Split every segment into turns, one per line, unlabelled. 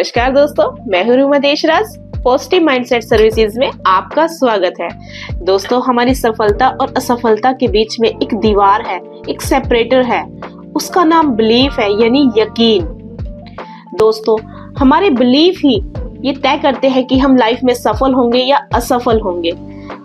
नमस्कार दोस्तों, मैं हूं Ruma Deshraj. Positive mindset services में आपका स्वागत है। दोस्तों, हमारी सफलता और असफलता के बीच में एक दीवार है, एक सेपरेटर है, उसका नाम बिलीफ है, यानी यकीन। दोस्तों, हमारे बिलीफ ही ये तय करते हैं कि हम लाइफ में सफल होंगे या असफल होंगे।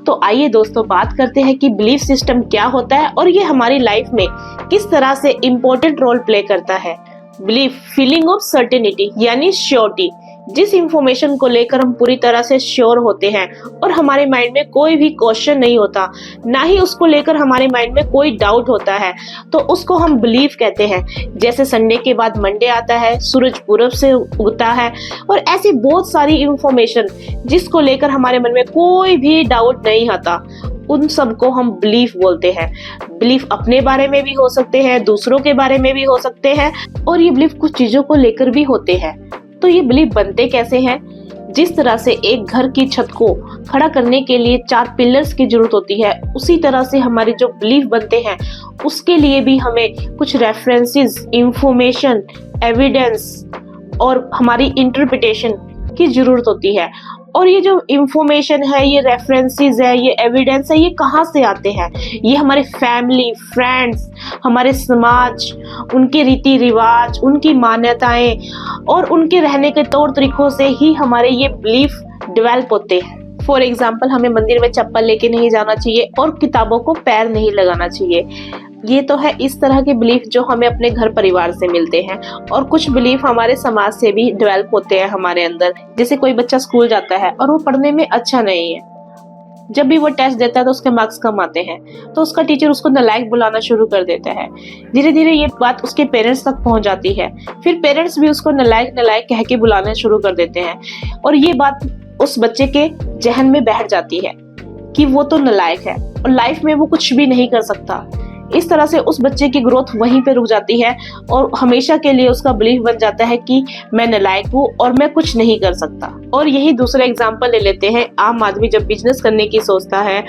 तो आइए दोस्तों, बात करते हैं कि बिलीफ सिस्टम क्या होता है और ये हमारी लाइफ में किस तरह से इम्पोर्टेंट रोल प्ले करता है। बिलीफ फीलिंग ऑफ सर्टेनिटी यानी श्योरिटी, जिस इंफॉर्मेशन को लेकर हम पूरी तरह से श्योर होते हैं और हमारे माइंड में कोई भी क्वेश्चन नहीं होता, ना ही उसको लेकर हमारे माइंड में कोई डाउट होता है, तो उसको हम बिलीफ कहते हैं। जैसे संडे के बाद मंडे आता है, सूरज पूरब से उगता है और ऐसी बहुत सारी इंफॉर्मेशन जिसको लेकर हमारे मन में कोई भी डाउट नहीं आता, उन सबको हम बिलीफ बोलते हैं। बिलीफ अपने बारे में भी हो सकते हैं, दूसरों के बारे में भी हो सकते हैं और ये बिलीफ कुछ चीजों को लेकर भी होते हैं। तो ये बिलीफ बनते कैसे हैं? जिस तरह से एक घर की छत को खड़ा करने के लिए 4 पिलर्स की जरूरत होती है, उसी तरह से हमारे जो बिलीफ बनते हैं उसके लिए भी हमें कुछ रेफरेंसेस, इंफॉर्मेशन, एविडेंस और हमारी इंटरप्रिटेशन की जरूरत होती है। और ये जो इंफॉर्मेशन है, ये रेफरेंसेस है, ये एविडेंस है, ये कहाँ से आते हैं? ये हमारे फैमिली, फ्रेंड्स, हमारे समाज, उनके रीति रिवाज, उनकी मान्यताएं और उनके रहने के तौर तरीकों से ही हमारे ये बिलीफ डेवलप होते हैं। फॉर एग्जाम्पल, हमें मंदिर में चप्पल लेके नहीं जाना चाहिए और किताबों को पैर नहीं लगाना चाहिए। ये तो है इस तरह के बिलीफ जो हमें अपने घर परिवार से मिलते हैं। और कुछ बिलीफ हमारे समाज से भी डेवलप होते हैं हमारे अंदर। जैसे कोई बच्चा स्कूल जाता है और वो पढ़ने में अच्छा नहीं है, जब भी वो टेस्ट देता है तो उसके मार्क्स कम आते हैं, तो उसका टीचर उसको नालायक बुलाना शुरू कर देता है। धीरे धीरे ये बात उसके पेरेंट्स तक पहुंच जाती है, फिर पेरेंट्स भी उसको नालायक नालायक कह के बुलाना शुरू कर देते हैं और ये बात उस बच्चे के जहन में बैठ जाती है कि वो तो नालायक है और लाइफ में वो कुछ भी नहीं कर सकता। इस तरह से उस बच्चे की ग्रोथ वहीं पे रुक जाती है और हमेशा के लिए उसका बिलीफ बन जाता है कि मैं नालायक हूँ और मैं कुछ नहीं कर सकता। और यही दूसरा एग्जांपल ले लेते हैं। आम आदमी जब बिजनेस करने की सोचता है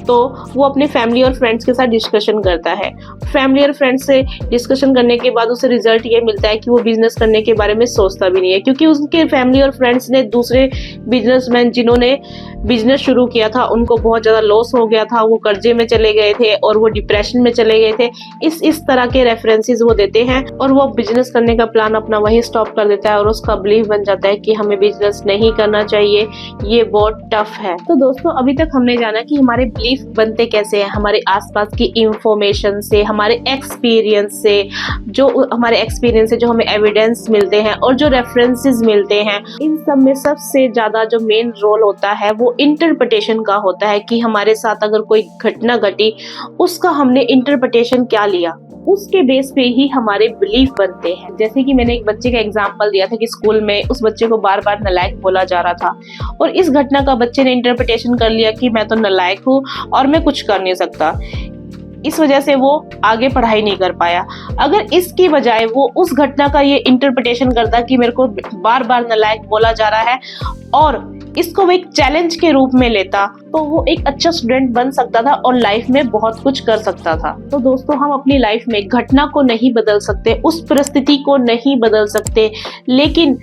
तो वो अपने फैमिली और फ्रेंड्स के साथ डिस्कशन करता है। फैमिली और फ्रेंड्स से डिस्कशन करने के बाद उसे रिजल्ट ये मिलता है कि वो बिजनेस करने के बारे में सोचता भी नहीं है, क्योंकि उसके फैमिली और फ्रेंड्स ने दूसरे बिजनेसमैन जिन्होंने बिजनेस शुरू किया था उनको बहुत ज्यादा लॉस हो गया था, वो कर्जे में चले गए थे और वो डिप्रेशन में चले गए थे। इस तरह के रेफरेंसेस वो देते हैं और वो बिजनेस करने का प्लान अपना वही स्टॉप कर देता है और उसका बिलीफ बन जाता है कि हमें बिजनेस नहीं करना चाहिए, ये बहुत टफ है। तो दोस्तों, अभी तक हमने जाना कि हमारे बिलीफ बनते कैसे हैं, हमारे आसपास की इंफॉर्मेशन से, हमारे एक्सपीरियंस से, जो हमारे एक्सपीरियंस से जो हमें एविडेंस मिलते हैं और जो रेफरेंसेस मिलते हैं। इन सब में सबसे ज्यादा जो मेन रोल होता है वो इंटरप्रिटेशन का होता है कि हमारे साथ अगर कोई घटना घटी, उसका हमने इंटरप्रिटेशन क्या लिया, उसके बेस पे ही हमारे बिलीफ बनते हैं। जैसे कि मैंने एक बच्चे का एग्जांपल दिया था कि स्कूल में उस बच्चे को बार बार नालायक बोला जा रहा था और इस घटना का बच्चे ने इंटरप्रिटेशन कर लिया कि मैं तो नालायक हूँ और मैं कुछ कर नहीं सकता। इस वजह से वो आगे पढ़ाई नहीं कर पाया। अगर इसकी बजाय वो उस घटना का ये इंटरप्रिटेशन करता कि मेरे को बार बार नालायक बोला जा रहा है और इसको वो एक चैलेंज के रूप में लेता, तो वो एक अच्छा स्टूडेंट बन सकता था और लाइफ में बहुत कुछ कर सकता था। तो दोस्तों, हम अपनी लाइफ में घटना को नहीं बदल सकते, उस परिस्थिति को नहीं बदल सकते, लेकिन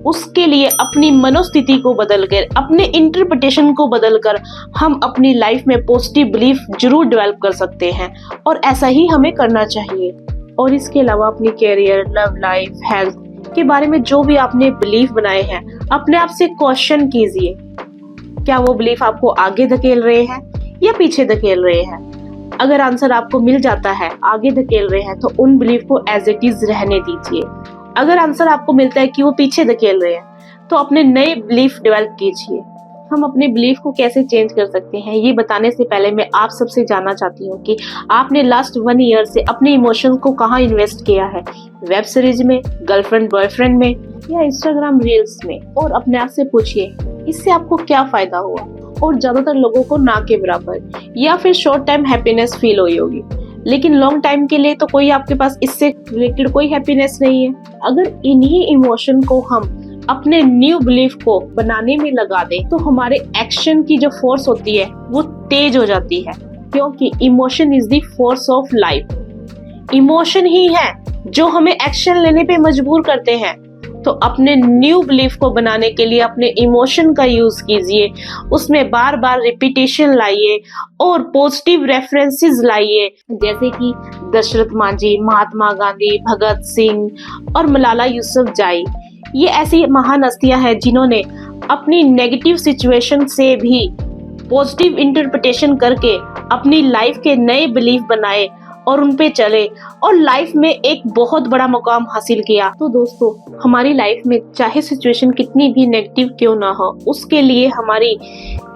उसके लिए अपनी मनोस्थिति को बदलकर, अपने इंटरप्रिटेशन को बदलकर हम अपनी लाइफ में पॉजिटिव बिलीफ जरूर डेवलप कर सकते हैं और ऐसा ही हमें करना चाहिए। और इसके अलावा अपनी कैरियर, लव लाइफ, हेल्थ के बारे में जो भी आपने बिलीफ बनाए हैं, अपने आप से क्वेश्चन कीजिए, क्या वो बिलीफ आपको आगे धकेल रहे हैं या पीछे धकेल रहे हैं? अगर आंसर आपको मिल जाता है आगे धकेल रहे हैं, तो उन बिलीफ को एज इट इज रहने दीजिए। अगर आंसर आपको मिलता है कि वो पीछे धकेल रहे हैं, तो अपने नए बिलीफ डेवलप कीजिए। हम अपने बिलीफ को कैसे चेंज कर सकते हैं, ये बताने से पहले मैं आप सबसे जानना चाहती हूँ कि आपने लास्ट 1 ईयर से अपने इमोशंस को कहाँ इन्वेस्ट किया है? वेब सीरीज में, गर्लफ्रेंड बॉयफ्रेंड में या इंस्टाग्राम रील्स में? और अपने आप से पूछिए, इससे आपको क्या फायदा हुआ? और ज्यादातर लोगों को ना के बराबर या फिर शॉर्ट टाइम हैप्पीनेस फील हुई होगी, लेकिन लॉन्ग टाइम के लिए तो कोई आपके पास इससे रिलेटेड कोई हैप्पीनेस नहीं है। अगर इन्हीं इमोशन को हम अपने न्यू बिलीफ को बनाने में लगा दें, तो हमारे एक्शन की जो फोर्स होती है वो तेज हो जाती है, क्योंकि emotion is the force of life. Emotion ही है जो हमें एक्शन लेने पे मजबूर करते हैं तो अपने न्यू बिलीफ को बनाने के लिए अपने इमोशन का यूज कीजिए, उसमें बार बार रिपीटेशन लाइए और पॉजिटिव रेफरेंसेस लाइए, जैसे कि दशरथ मांझी, महात्मा गांधी, भगत सिंह और मलाला यूसुफजई। ये ऐसी महान हस्तियां हैं जिन्होंने अपनी नेगेटिव सिचुएशन से भी पॉजिटिव इंटरप्रिटेशन करके अपनी लाइफ के नए बिलीफ बनाए और उन पे चले और लाइफ में एक बहुत बड़ा मुकाम हासिल किया। तो दोस्तों, हमारी लाइफ में चाहे सिचुएशन कितनी भी नेगेटिव क्यों ना हो, उसके लिए हमारी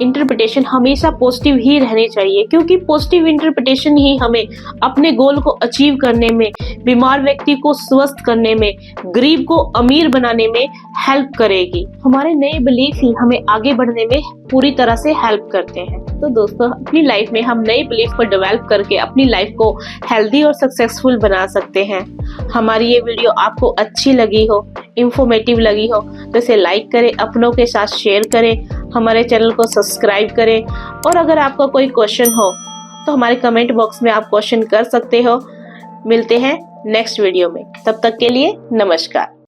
इंटरप्रिटेशन हमेशा पॉजिटिव ही रहनी चाहिए, क्योंकि पॉजिटिव इंटरप्रिटेशन ही हमें अपने गोल को अचीव करने में, बीमार व्यक्ति को स्वस्थ करने में, गरीब को अमीर बनाने में हेल्प करेगी। हमारे नए बिलीफ ही हमें आगे बढ़ने में पूरी तरह से हेल्प करते हैं। तो दोस्तों, अपनी लाइफ में हम नए बिलीफ को डेवलप करके अपनी लाइफ को हेल्दी और सक्सेसफुल बना सकते हैं। हमारी ये वीडियो आपको अच्छी लगी हो, इंफॉर्मेटिव लगी हो तो इसे लाइक करें, अपनों के साथ शेयर करें, हमारे चैनल को सब्सक्राइब करें और अगर आपका कोई क्वेश्चन हो तो हमारे कमेंट बॉक्स में आप क्वेश्चन कर सकते हो। मिलते हैं नेक्स्ट वीडियो में, तब तक के लिए नमस्कार।